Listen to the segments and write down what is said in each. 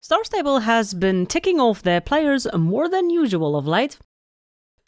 StarStable has been ticking off their players more than usual of late.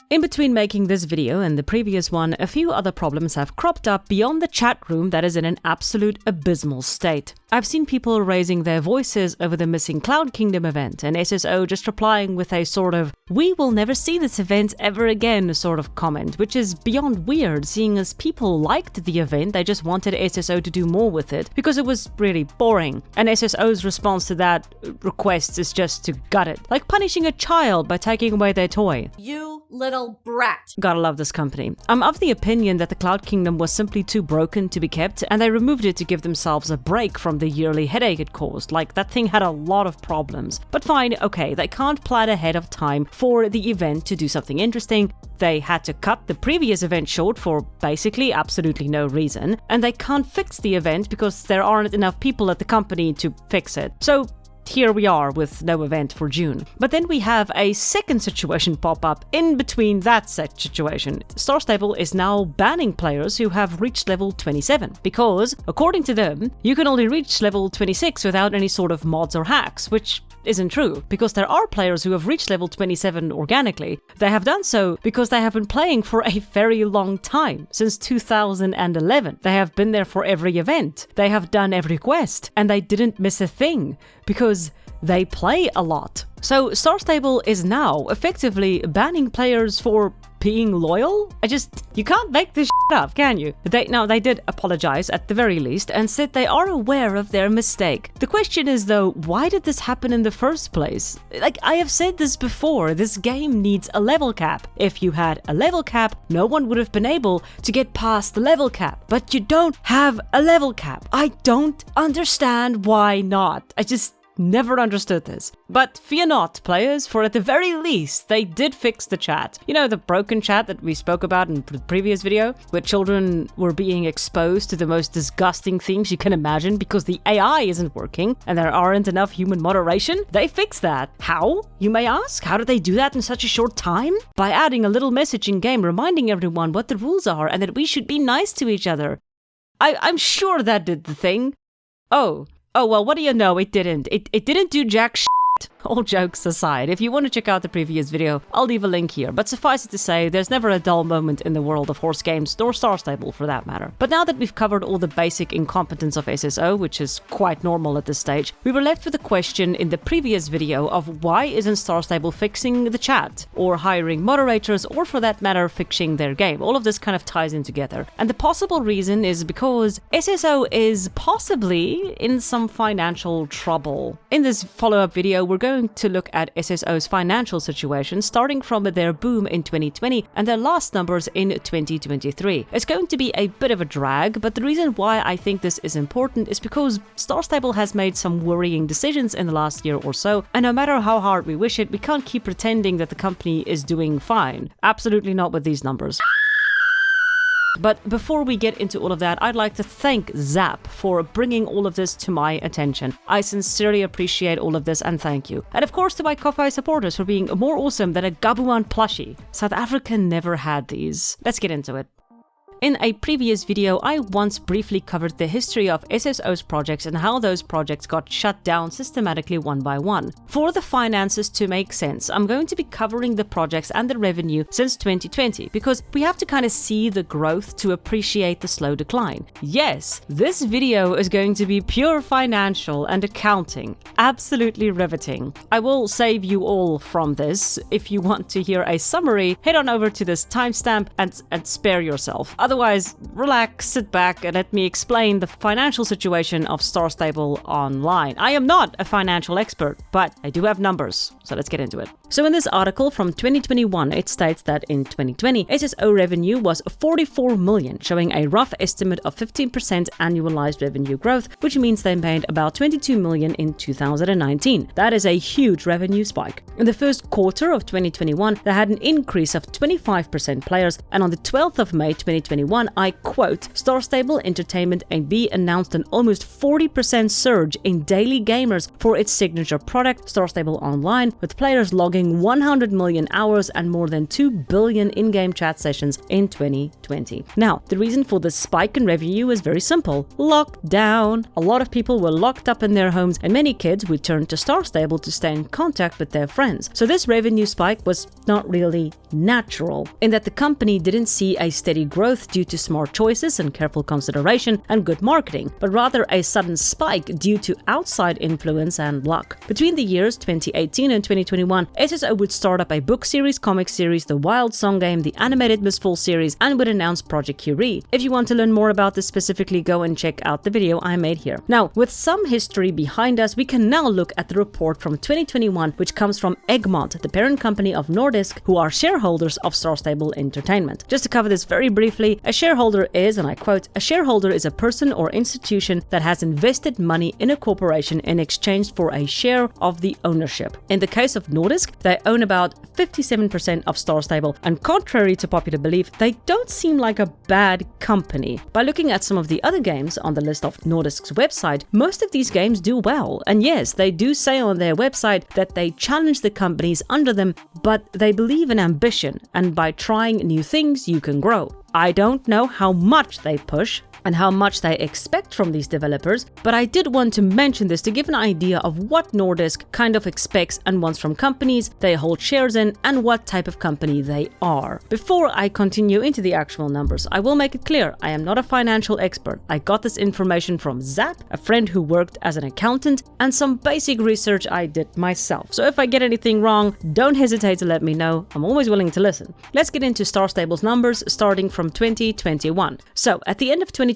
In between making this video and the previous one, a few other problems have cropped up beyond the chat room that is in an absolute abysmal state. I've seen people raising their voices over the missing Cloud Kingdom event, and SSO just replying with a sort of "we will never see this event ever again" sort of comment, which is beyond weird, seeing as people liked the event, they just wanted SSO to do more with it, because it was really boring. And SSO's response to that request is just to gut it, like punishing a child by taking away their toy. You little brat. Gotta love this company. I'm of the opinion that the Cloud Kingdom was simply too broken to be kept, and they removed it to give themselves a break from the yearly headache it caused. Like, that thing had a lot of problems. But fine, okay, they can't plan ahead of time for the event to do something interesting. They had to cut the previous event short for basically absolutely no reason, and they can't fix the event because there aren't enough people at the company to fix it. So here we are with no event for June. But then we have a second situation pop up in between that situation. StarStable is now banning players who have reached level 27 because, according to them, you can only reach level 26 without any sort of mods or hacks, which isn't true, because there are players who have reached level 27 organically. They have done so because they have been playing for a very long time, since 2011. They have been there for every event. They have done every quest, and they didn't miss a thing, because they play a lot. So StarStable is now effectively banning players for being loyal? You can't make this shit up, can you? They did apologize at the very least and said they are aware of their mistake. The question is though, why did this happen in the first place? Like, I have said this before, this game needs a level cap. If you had a level cap, no one would have been able to get past the level cap. But you don't have a level cap. I don't understand why not. I just never understood this. But fear not, players, for at the very least, they did fix the chat. You know, the broken chat that we spoke about in the previous video, where children were being exposed to the most disgusting things you can imagine because the AI isn't working and there aren't enough human moderation? They fixed that. How, you may ask? How did they do that in such a short time? By adding a little message in-game reminding everyone what the rules are and that we should be nice to each other. I'm sure that did the thing. Oh, well, what do you know? It didn't. It didn't do jack shit. All jokes aside, if you want to check out the previous video, I'll leave a link here, but suffice it to say, there's never a dull moment in the world of horse games, nor StarStable for that matter. But now that we've covered all the basic incompetence of SSO, which is quite normal at this stage, we were left with a question in the previous video of why isn't StarStable fixing the chat, or hiring moderators, or for that matter, fixing their game. All of this kind of ties in together. And the possible reason is because SSO is possibly in some financial trouble. In this follow-up video, we're going to look at SSO's financial situation, starting from their boom in 2020 and their last numbers in 2023. It's going to be a bit of a drag, but the reason why I think this is important is because StarStable has made some worrying decisions in the last year or so, and no matter how hard we wish it, we can't keep pretending that the company is doing fine. Absolutely not with these numbers. But before we get into all of that, I'd like to thank Zap for bringing all of this to my attention. I sincerely appreciate all of this and thank you. And of course to my Ko-Fi supporters for being more awesome than a Gabuan plushie. South Africa never had these. Let's get into it. In a previous video, I once briefly covered the history of SSO's projects and how those projects got shut down systematically one by one. For the finances to make sense, I'm going to be covering the projects and the revenue since 2020, because we have to kind of see the growth to appreciate the slow decline. Yes, this video is going to be pure financial and accounting. Absolutely riveting. I will save you all from this. If you want to hear a summary, head on over to this timestamp and spare yourself. Otherwise, relax, sit back, and let me explain the financial situation of StarStable online. I am not a financial expert, but I do have numbers, so let's get into it. So in this article from 2021, it states that in 2020, SSO revenue was 44 million, showing a rough estimate of 15% annualized revenue growth, which means they made about 22 million in 2019. That is a huge revenue spike. In the first quarter of 2021, they had an increase of 25% players, and on the 12th of May 2021, I quote, StarStable Entertainment AB announced an almost 40% surge in daily gamers for its signature product, StarStable Online, with players logging accumulating 100 million hours and more than 2 billion in-game chat sessions in 2020. Now, the reason for this spike in revenue is very simple. Lockdown. A lot of people were locked up in their homes and many kids would turn to StarStable to stay in contact with their friends. So this revenue spike was not really natural, in that the company didn't see a steady growth due to smart choices and careful consideration and good marketing, but rather a sudden spike due to outside influence and luck. Between the years 2018 and 2021, SSO would start up a book series, comic series, the Wild Song game, the animated Mistfall series, and would announce Project Curie. If you want to learn more about this specifically, go and check out the video I made here. Now, with some history behind us, we can now look at the report from 2021, which comes from Egmont, the parent company of Nordisk, who are shareholders of StarStable Entertainment. Just to cover this very briefly, a shareholder is, and I quote, "A shareholder is a person or institution that has invested money in a corporation in exchange for a share of the ownership." In the case of Nordisk, they own about 57% of StarStable, and contrary to popular belief, they don't seem like a bad company. By looking at some of the other games on the list of Nordisk's website, most of these games do well. And yes, they do say on their website that they challenge the companies under them, but they believe in ambition, and by trying new things, you can grow. I don't know how much they push and how much they expect from these developers, but I did want to mention this to give an idea of what Nordisk kind of expects and wants from companies they hold shares in and what type of company they are. Before I continue into the actual numbers, I will make it clear I am not a financial expert. I got this information from Zap, a friend who worked as an accountant, and some basic research I did myself. So if I get anything wrong, don't hesitate to let me know. I'm always willing to listen. Let's get into StarStable's numbers starting from 2021. So at the end of 2021,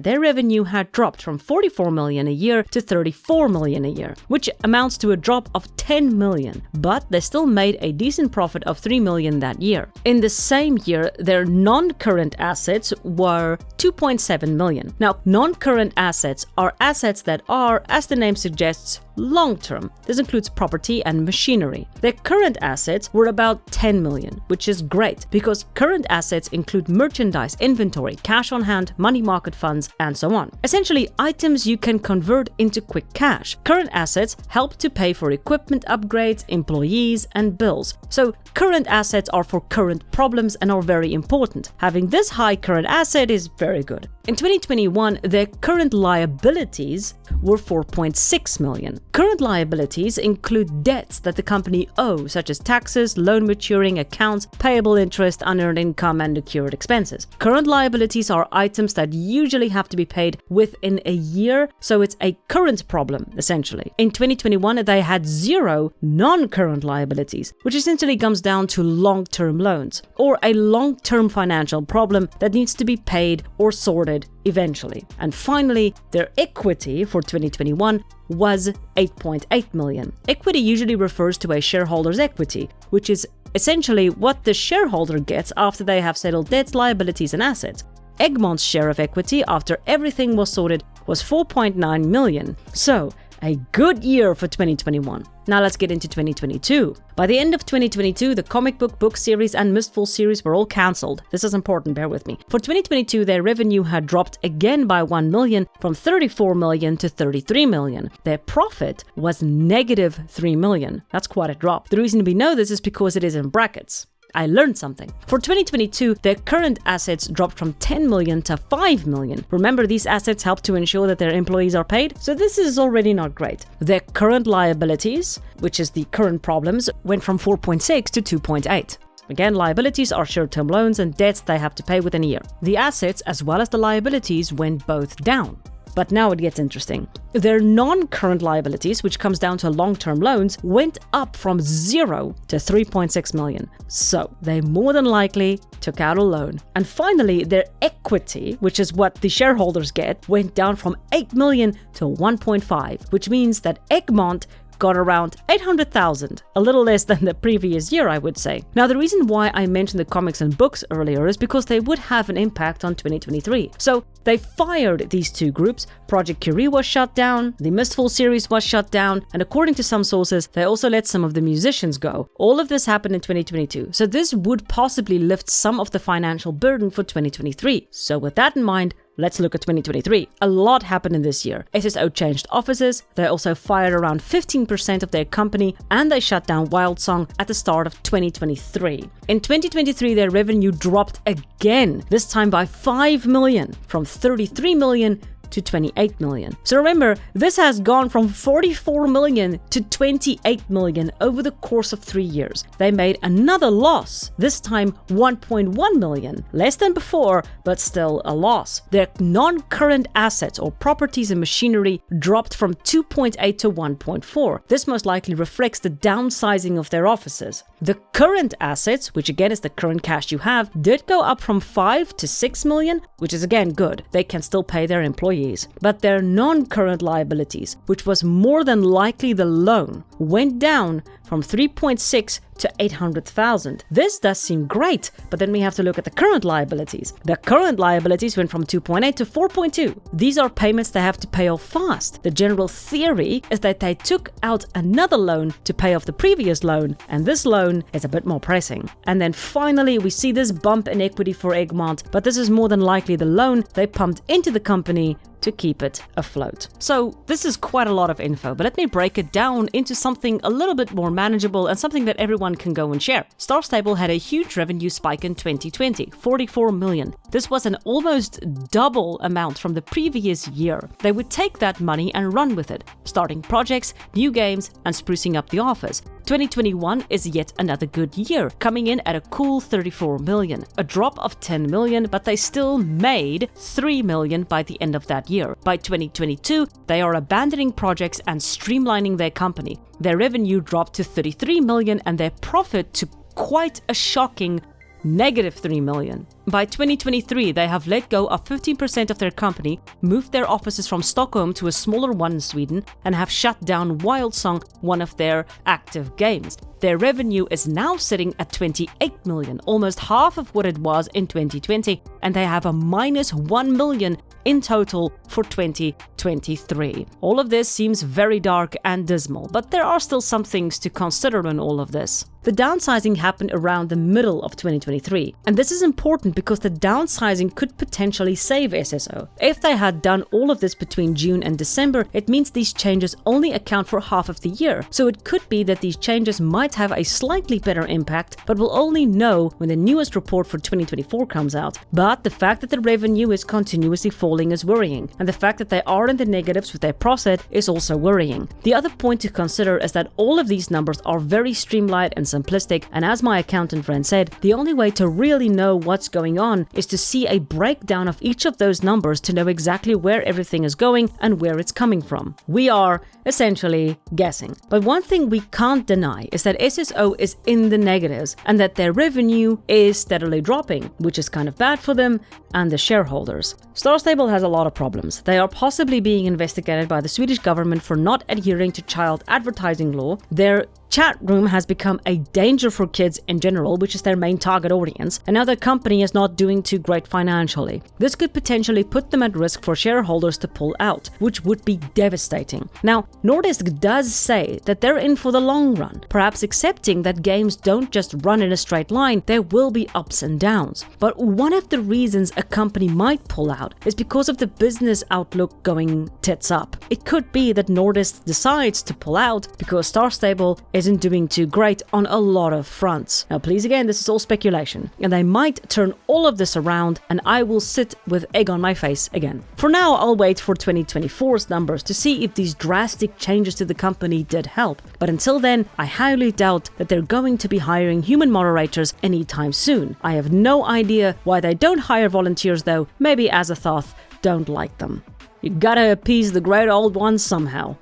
their revenue had dropped from 44 million a year to 34 million a year, which amounts to a drop of 10 million, but they still made a decent profit of 3 million that year. In the same year, their non-current assets were 2.7 million. Now, non-current assets are assets that are, as the name suggests, long-term. This includes property and machinery. Their current assets were about 10 million, which is great because current assets include merchandise, inventory, cash on hand, money market funds, and so on. Essentially, items you can convert into quick cash. Current assets help to pay for equipment upgrades, employees, and bills. So current assets are for current problems and are very important. Having this high current asset is very good. In 2021, their current liabilities were 4.6 million. Current liabilities include debts that the company owes, such as taxes, loan maturing accounts, payable interest, unearned income, and accrued expenses. Current liabilities are items that usually have to be paid within a year, so it's a current problem, essentially. In 2021, they had 0 non-current liabilities, which essentially comes down to long-term loans, or a long-term financial problem that needs to be paid or sorted eventually. And finally, their equity for 2021 was 8.8 million. Equity usually refers to a shareholder's equity, which is essentially what the shareholder gets after they have settled debts, liabilities, and assets. Egmont's share of equity after everything was sorted was 4.9 million. So, a good year for 2021. Now let's get into 2022. By the end of 2022, the comic book series and Mistfall series were all cancelled. This is important, bear with me. For 2022, their revenue had dropped again by 1 million, from 34 million to 33 million. Their profit was negative 3 million. That's quite a drop. The reason we know this is because it is in brackets. I learned something. For 2022, their current assets dropped from 10 million to 5 million. Remember, these assets help to ensure that their employees are paid, so this is already not great. Their current liabilities, which is the current problems, went from 4.6 to 2.8. Again, liabilities are short-term loans and debts they have to pay within a year. The assets, as well as the liabilities, went both down. But now it gets interesting. Their non-current liabilities, which comes down to long-term loans, went up from 0 to 3.6 million. So they more than likely took out a loan. And finally, their equity, which is what the shareholders get, went down from 8 million to 1.5, which means that Egmont got around 800,000, a little less than the previous year, I would say. Now, the reason why I mentioned the comics and books earlier is because they would have an impact on 2023. So they fired these two groups. Project Curie was shut down, the Mistfall series was shut down, and according to some sources, they also let some of the musicians go. All of this happened in 2022, so this would possibly lift some of the financial burden for 2023. So with that in mind, let's look at 2023. A lot happened in this year. SSO changed offices, they also fired around 15% of their company, and they shut down Wildsong at the start of 2023. In 2023, their revenue dropped again, this time by 5 million, from 33 million to 28 million. So remember, this has gone from 44 million to 28 million over the course of 3 years. They made another loss, this time 1.1 million. Less than before, but still a loss. Their non-current assets or properties and machinery dropped from 2.8 to 1.4. This most likely reflects the downsizing of their offices. The current assets, which again is the current cash you have, did go up from 5 to 6 million, which is again good. They can still pay their employees. But their non-current liabilities, which was more than likely the loan, went down from 3.6 to 800,000. This does seem great, but then we have to look at the current liabilities. The current liabilities went from 2.8 to 4.2. These are payments they have to pay off fast. The general theory is that they took out another loan to pay off the previous loan, and this loan is a bit more pressing. And then finally, we see this bump in equity for Egmont, but this is more than likely the loan they pumped into the company to keep it afloat. So this is quite a lot of info, but let me break it down into something a little bit more manageable and something that everyone can go and share. StarStable had a huge revenue spike in 2020, 44 million. This was an almost double amount from the previous year. They would take that money and run with it, starting projects, new games, and sprucing up the office. 2021 is yet another good year, coming in at a cool 34 million. A drop of 10 million, but they still made 3 million by the end of that year. By 2022, they are abandoning projects and streamlining their company. Their revenue dropped to 33 million and their profit to quite a shocking -3 million. By 2023, they have let go of 15% of their company, moved their offices from Stockholm to a smaller one in Sweden, and have shut down Wildsong, one of their active games. Their revenue is now sitting at 28 million, almost half of what it was in 2020, and they have a -1 million in total for 2023. All of this seems very dark and dismal, but there are still some things to consider in all of this. The downsizing happened around the middle of 2023, and this is important because the downsizing could potentially save SSO. If they had done all of this between June and December, it means these changes only account for half of the year, so it could be that these changes might have a slightly better impact, but we'll only know when the newest report for 2024 comes out. But the fact that the revenue is continuously falling is worrying, and the fact that they are in the negatives with their profit is also worrying. The other point to consider is that all of these numbers are very streamlined and simplistic, and as my accountant friend said, the only way to really know what's going on is to see a breakdown of each of those numbers to know exactly where everything is going and where it's coming from. We are essentially guessing. But one thing we can't deny is that SSO is in the negatives and that their revenue is steadily dropping, which is kind of bad for them and the shareholders. StarStable has a lot of problems. They are possibly being investigated by the Swedish government for not adhering to child advertising law. Their chat room has become a danger for kids in general, which is their main target audience, and now their company is not doing too great financially. This could potentially put them at risk for shareholders to pull out, which would be devastating. Now, Nordisk does say that they're in for the long run, perhaps accepting that games don't just run in a straight line, there will be ups and downs. But one of the reasons a company might pull out is because of the business outlook going tits up. It could be that Nordisk decides to pull out because StarStable isn't doing too great on a lot of fronts. Now, please again, this is all speculation, and they might turn all of this around and I will sit with egg on my face again. For now, I'll wait for 2024's numbers to see if these drastic changes to the company did help. But until then, I highly doubt that they're going to be hiring human moderators anytime soon. I have no idea why they don't hire volunteers though. Maybe Azathoth don't like them. You gotta appease the great old ones somehow.